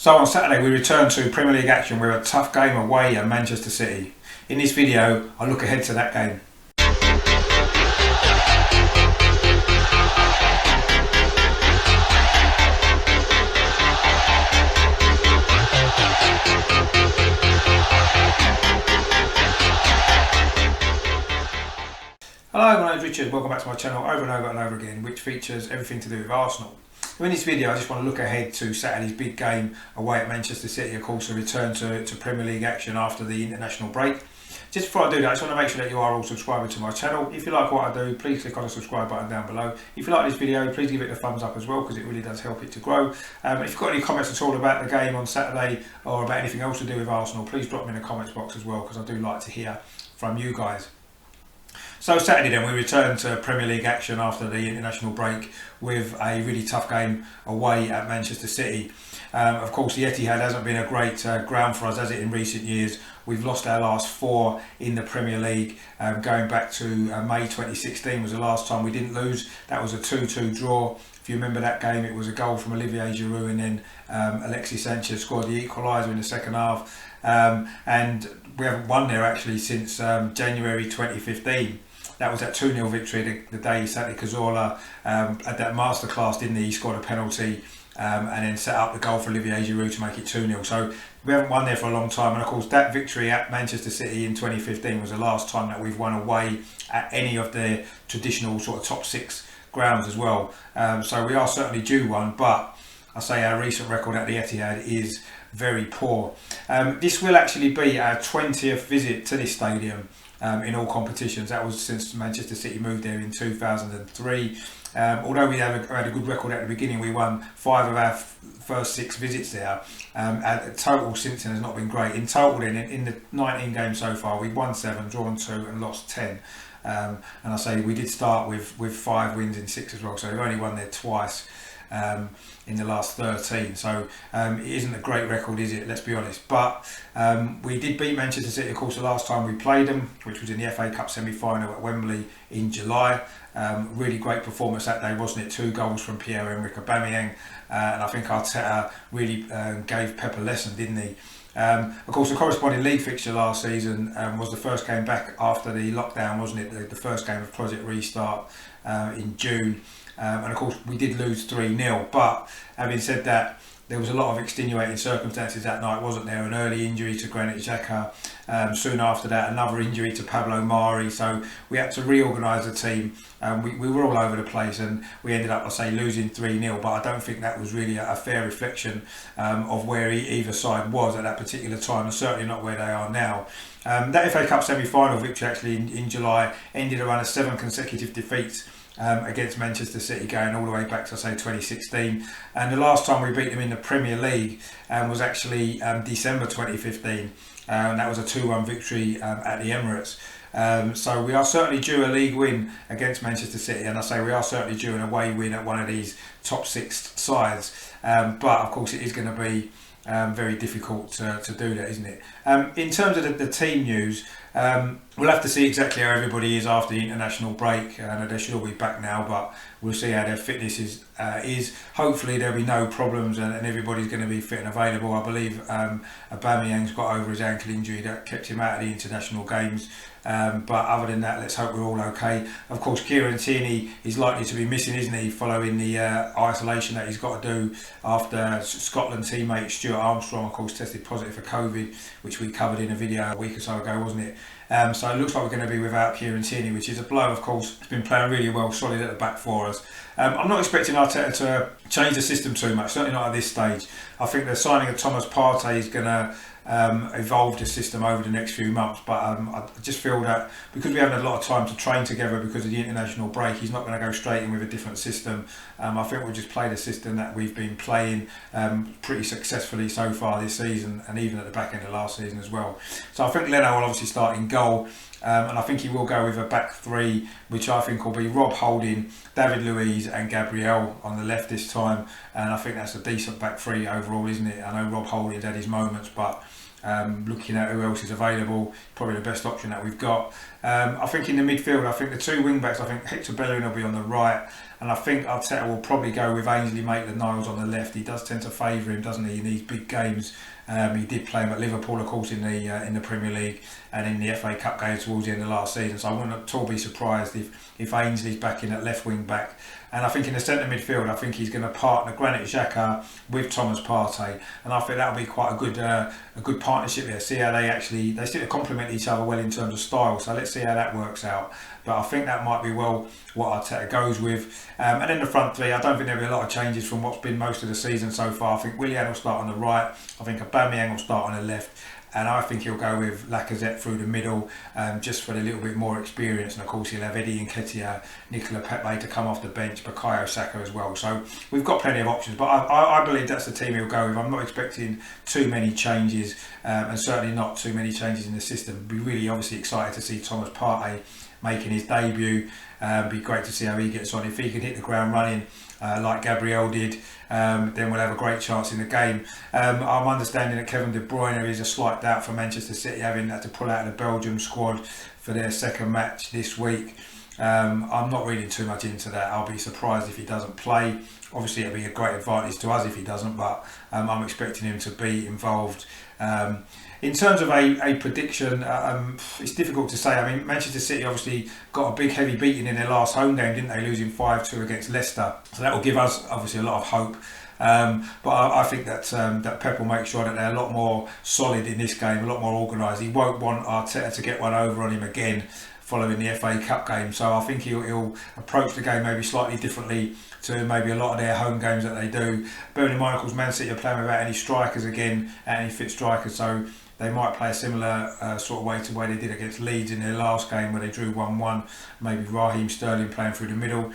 So on Saturday we return to Premier League action with a tough game away at Manchester City. In this video I look ahead to that game. Hello, my name is Richard, welcome back to my channel over and over again, which features everything to do with Arsenal. In this video I just want to look ahead to Saturday's big game away at Manchester City, of course a return to Premier League action after the international break. Just before I do that, I just want to make sure that you are all subscribing to my channel. If you like what I do, please click on the subscribe button down below. If you like this video, please give it a thumbs up as well, because it really does help it to grow. If you've got any comments at all about the game on Saturday or about anything else to do with Arsenal, please drop them in the comments box as well, because I do like to hear from you guys. So Saturday then we return to Premier League action after the international break with a really tough game away at Manchester City. Of course the Etihad hasn't been a great ground for us, has it, in recent years. We've lost our last 4 in the Premier League, going back to May 2016 was the last time we didn't lose. That was a 2-2 draw. If you remember that game, it was a goal from Olivier Giroud and then Alexis Sanchez scored the equaliser in the second half. And we haven't won there actually since January 2015. That was that 2-0 victory the day Santi Cazorla had that masterclass, didn't he? He scored a penalty and then set up the goal for Olivier Giroud to make it 2-0. So we haven't won there for a long time. And of course that victory at Manchester City in 2015 was the last time that we've won away at any of the traditional sort of top 6 grounds as well. So we are certainly due one, but I say our recent record at the Etihad is very poor. This will actually be our 20th visit to this stadium in all competitions. That was since Manchester City moved there in 2003. Although we had a good record at the beginning, we won 5 of our first 6 visits there. At total since then has not been great. In total then, in the 19 games so far, we've won 7, drawn 2 and lost 10. And I say we did start with 5 wins in 6 as well, so we've only won there twice in the last 13, so it isn't a great record, is it? Let's be honest. But we did beat Manchester City, of course, the last time we played them, which was in the FA Cup semi-final at Wembley in July. Really great performance that day, wasn't it? 2 goals from Pierre-Emerick Aubameyang, and I think Arteta really gave Pep a lesson, didn't he? Of course, the corresponding league fixture last season was the first game back after the lockdown, wasn't it? The first game of Project Restart in June. And of course we did lose 3-0, but having said that, there was a lot of extenuating circumstances that night, wasn't there? An early injury to Granit Xhaka, soon after that another injury to Pablo Mari, so we had to reorganise the team. We were all over the place and we ended up, I say, losing 3-0, but I don't think that was really a fair reflection of where either side was at that particular time, and certainly not where they are now. That FA Cup semi-final victory actually in July ended around 7 consecutive defeats against Manchester City, going all the way back to, say, 2016, and the last time we beat them in the Premier League was actually December 2015, and that was a 2-1 victory at the Emirates. So we are certainly due a league win against Manchester City, and I say we are certainly due an away win at one of these top 6 sides, but of course it is going to be very difficult to do that, isn't it? In terms of the team news, we'll have to see exactly how everybody is after the international break. I know they should all be back now, but we'll see how their fitness is. Hopefully there'll be no problems and everybody's going to be fit and available. I believe Aubameyang's got over his ankle injury that kept him out of the international games. But other than that, let's hope we're all okay. Of course, Kieran Tierney is likely to be missing, isn't he, following the isolation that he's got to do after Scotland teammate Stuart Armstrong, of course, tested positive for COVID, which we covered in a video a week or so ago, wasn't it? So it looks like we're going to be without Kieran Tierney, which is a blow, of course. He's been playing really well, solid at the back for us. I'm not expecting Arteta to change the system too much, certainly not at this stage. I think the signing of Thomas Partey is going to evolve the system over the next few months, but I just feel that because we haven't had a lot of time to train together because of the international break, he's not going to go straight in with a different system. I think we'll just play the system that we've been playing pretty successfully so far this season, and even at the back end of last season as well. So I think Leno will obviously start in goal, and I think he will go with a back 3, which I think will be Rob Holding, David Luiz and Gabriel on the left this time, and I think that's a decent back 3 overall, isn't it? I know Rob Holding's had his moments, but Looking at who else is available, probably the best option that we've got. I think in the midfield, I think the two wing backs, I think Hector Bellerin will be on the right, and I think Arteta will probably go with Ainsley Maitland-Niles on the left. He does tend to favour him, doesn't he, in these big games. He did play him at Liverpool, of course, in the Premier League and in the FA Cup game towards the end of last season. So I wouldn't at all be surprised if Ainsley's back in at left wing back. And I think in the centre midfield, I think he's going to partner Granit Xhaka with Thomas Partey, and I think that'll be quite a good partnership there. See how they seem to complement each other well in terms of style. So let's see how that works out. But I think that might be what Arteta goes with. And then the front three, I don't think there'll be a lot of changes from what's been most of the season so far. I think Willian will start on the right. I think Aubameyang will start on the left. And I think he'll go with Lacazette through the middle, just for a little bit more experience. And of course he'll have Eddie Nketiah, Nicola Pepe to come off the bench, Bukayo Saka as well. So we've got plenty of options, but I believe that's the team he'll go with. I'm not expecting too many changes, and certainly not too many changes in the system. Be really obviously excited to see Thomas Partey making his debut. Be great to see how he gets on. If he can hit the ground running like Gabriel did, then we'll have a great chance in the game. I'm understanding that Kevin De Bruyne is a slight doubt for Manchester City, having had to pull out of the Belgium squad for their second match this week. I'm not reading too much into that. I'll be surprised if he doesn't play. Obviously it'll be a great advantage to us if he doesn't, but I'm expecting him to be involved. In terms of a prediction, it's difficult to say. I mean, Manchester City obviously got a big heavy beating in their last home game, didn't they? Losing 5-2 against Leicester. So that will give us obviously a lot of hope. But I think that Pep will make sure that they're a lot more solid in this game, a lot more organised. He won't want Arteta to get one over on him again following the FA Cup game. So I think he'll approach the game maybe slightly differently to maybe a lot of their home games that they do. Bearing in mind, of course, Man City are playing without any strikers again, any fit strikers, so they might play a similar sort of way to the way they did against Leeds in their last game where they drew 1-1, maybe Raheem Sterling playing through the middle.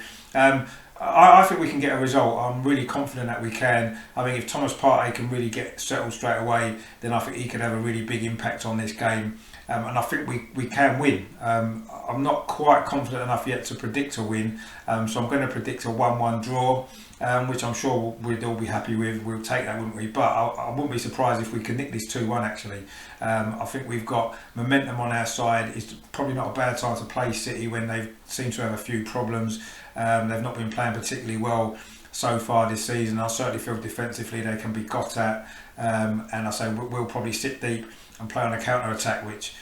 I think we can get a result. I'm really confident that we can. I think if Thomas Partey can really get settled straight away, then I think he could have a really big impact on this game. And I think we can win. I'm not quite confident enough yet to predict a win, so I'm going to predict a 1-1 draw, which I'm sure we'd all be happy with. We'll take that, wouldn't we? But I wouldn't be surprised if we could nick this 2-1 actually. I think we've got momentum on our side. It's probably not a bad time to play City when they seem to have a few problems. They've not been playing particularly well so far this season. I certainly feel defensively they can be got at, and I say we'll probably sit deep and play on a counter-attack, which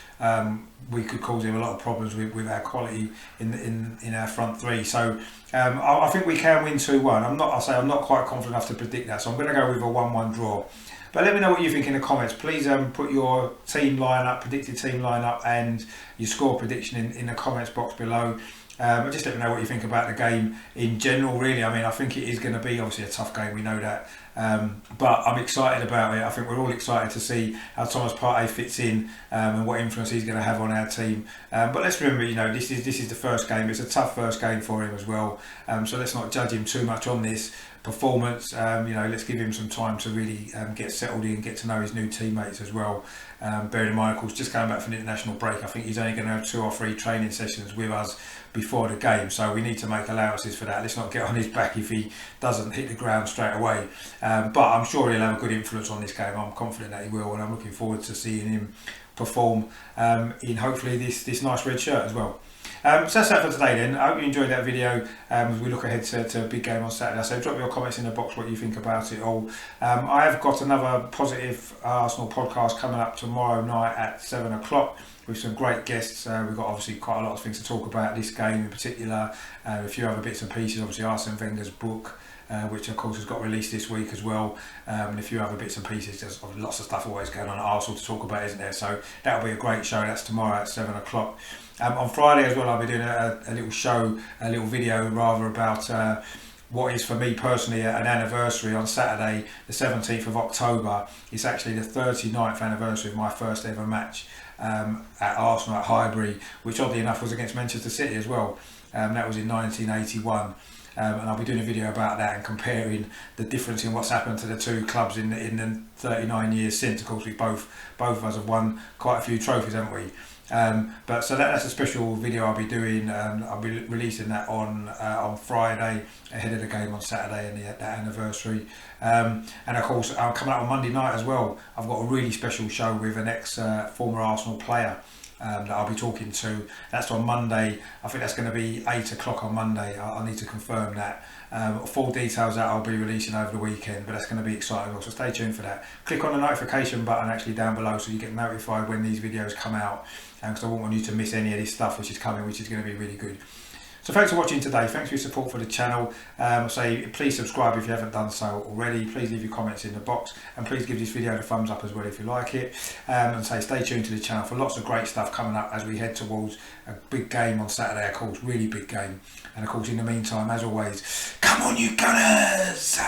we could cause him a lot of problems with our quality in our front three. So I think we can win 2-1. I'm not quite confident enough to predict that, so I'm going to go with a 1-1 draw. But let me know what you think in the comments. Please put your team lineup, predicted team lineup, and your score prediction in the comments box below. Just let me know what you think about the game in general, really. I mean, I think it is going to be obviously a tough game, we know that. But I'm excited about it. I think we're all excited to see how Thomas Partey fits in and what influence he's going to have on our team. But let's remember, this is the first game. It's a tough first game for him as well. So let's not judge him too much on this performance. Let's give him some time to really get settled in, get to know his new teammates as well. Bearing in mind, of course, just coming back from the international break, I think he's only going to have 2 or 3 training sessions with us before the game, so we need to make allowances for that. Let's not get on his back if he doesn't hit the ground straight away. But I'm sure he'll have a good influence on this game. I'm confident that he will, and I'm looking forward to seeing him perform in hopefully this nice red shirt as well. So that's that for today then. I hope you enjoyed that video as we look ahead to a big game on Saturday. So drop your comments in the box what you think about it all. I have got another positive Arsenal podcast coming up tomorrow night at 7 o'clock with some great guests. We've got obviously quite a lot of things to talk about this game in particular, a few other bits and pieces, obviously Arsene Wenger's book, which of course has got released this week as well, and a few other bits and pieces. There's lots of stuff always going on at Arsenal to talk about, isn't there? So that'll be a great show. That's tomorrow at 7 o'clock. On Friday as well, I'll be doing a little show, a little video rather, about what is for me personally an anniversary on Saturday the 17th of October. It's actually the 39th anniversary of my first ever match at Arsenal at Highbury, which oddly enough was against Manchester City as well. That was in 1981. And I'll be doing a video about that and comparing the difference in what's happened to the two clubs in the 39 years since. Of course, both of us have won quite a few trophies, haven't we? But so that's a special video I'll be doing. I'll be releasing that on Friday ahead of the game on Saturday and the anniversary. And of course, I'm coming out on Monday night as well. I've got a really special show with an former Arsenal player that I'll be talking to. That's on Monday. I think that's going to be 8 o'clock on Monday. I need to confirm that. Full details that I'll be releasing over the weekend, but that's going to be exciting. So stay tuned for that. Click on the notification button actually down below so you get notified when these videos come out, because I won't want you to miss any of this stuff which is coming, which is going to be really good. So thanks for watching today. Thanks for your support for the channel. Please subscribe if you haven't done so already. Please leave your comments in the box, and please give this video a thumbs up as well if you like it. Stay tuned to the channel for lots of great stuff coming up as we head towards a big game on Saturday, of course, really big game. And of course, in the meantime, as always, come on you Gunners!